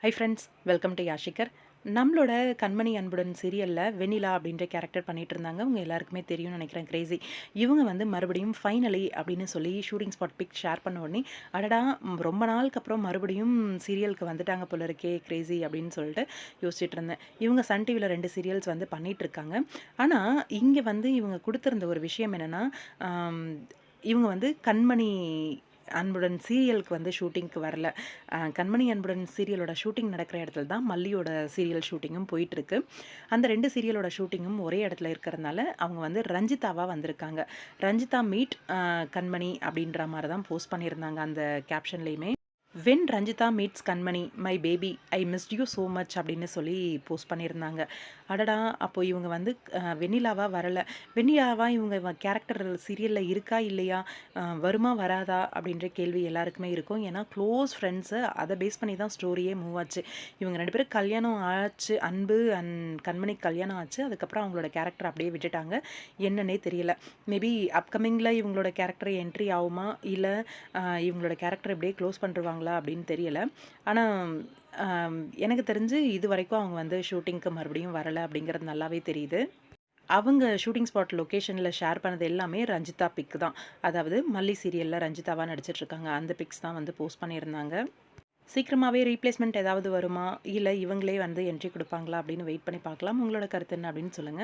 High friends, welcome to Yashikar. நம்மளோட கண்மணி அன்புடன் சீரியலில் வெண்ணிலா அப்படின்ற கேரக்டர் பண்ணிட்டு இருந்தாங்க. உங்க எல்லாருக்குமே தெரியும்னு நினைக்கிறேன். கிரேசி இவங்க வந்து மறுபடியும் ஃபைனலி அப்படின்னு சொல்லி ஷூட்டிங் ஸ்பாட் பிக் ஷேர் பண்ண உடனே அடடா, ரொம்ப நாளுக்கு அப்புறம் மறுபடியும் சீரியலுக்கு வந்துட்டாங்க போல இருக்கே கிரேசி அப்படின்னு சொல்லிட்டு யோசிச்சுட்டு இருந்தேன். இவங்க சன் டிவியில் 2 சீரியல்ஸ் வந்து பண்ணிட்டு இருக்காங்க. ஆனால் இங்கே வந்து இவங்க கொடுத்துருந்த ஒரு விஷயம் என்னென்னா, இவங்க வந்து கண்மணி அன்புடன் சீரியலுக்கு வந்து ஷூட்டிங்க்கு வரல. கண்மணி அன்புடன் சீரியலோட ஷூட்டிங் நடக்கிற இடத்துல தான் மல்லியோட சீரியல் ஷூட்டிங்கும் போயிட்டுருக்கு. அந்த 2 சீரியலோட ஷூட்டிங்கும் ஒரே இடத்துல இருக்கிறதுனால அவங்க வந்து ரஞ்சிதாவா வந்திருக்காங்க. ரஞ்சிதா மீட் கண்மணி அப்படின்ற மாரி தான் போஸ்ட் பண்ணியிருந்தாங்க அந்த கேப்ஷன்லேயுமே. When Ranjitha meets Kanmani my baby I missed you so much அப்படின்னு சொல்லி போஸ்ட் பண்ணியிருந்தாங்க. அடடா, அப்போ இவங்க வந்து வெண்ணிலாவா வரல, வெண்ணிலாவா இவங்க கேரக்டர் சீரியலில் இருக்கா இல்லையா, வருமா வராதா அப்படின்ற கேள்வி எல்லாருக்குமே இருக்கும். ஏன்னா க்ளோஸ் ஃப்ரெண்ட்ஸு அதை பேஸ் பண்ணி தான் ஸ்டோரியே மூவ் ஆச்சு. இவங்க 2 பேரும் கல்யாணம் ஆச்சு, அன்பு அண்ட் கண்மணிக்கு கல்யாணம் ஆச்சு. அதுக்கப்புறம் அவங்களோட கேரக்டர் அப்படியே விட்டுட்டாங்க. என்னன்னே தெரியல. மேபி அப்கமிங்கில் இவங்களோட கேரக்டர் என்ட்ரி ஆகுமா, இல்லை இவங்களோட கேரக்டர் இப்படியே க்ளோஸ் பண்ணிருவாங்களா அப்படின்னு தெரியல. ஆனால் எனக்கு தெரிஞ்சு இது வரைக்கும் அவங்க வந்து ஷூட்டிங்க்கு மறுபடியும் வரலை அப்படிங்கிறது நல்லாவே தெரியுது. அவங்க ஷூட்டிங் ஸ்பாட் லொக்கேஷனில் ஷேர் பண்ணது எல்லாமே ரஞ்சிதா பிக் தான். அதாவது மல்லி சீரியலில் ரஞ்சிதாவாக நடிச்சிட்ருக்காங்க. அந்த பிக்ஸ் தான் வந்து போஸ்ட் பண்ணியிருந்தாங்க. சீக்கிரமாகவே ரீப்ளேஸ்மெண்ட் ஏதாவது வருமா, இல்லை இவங்களே வந்து என்ட்ரி கொடுப்பாங்களா அப்படின்னு வெயிட் பண்ணி பார்க்கலாம். உங்களோட கருத்து என்ன அப்படின்னு சொல்லுங்கள்.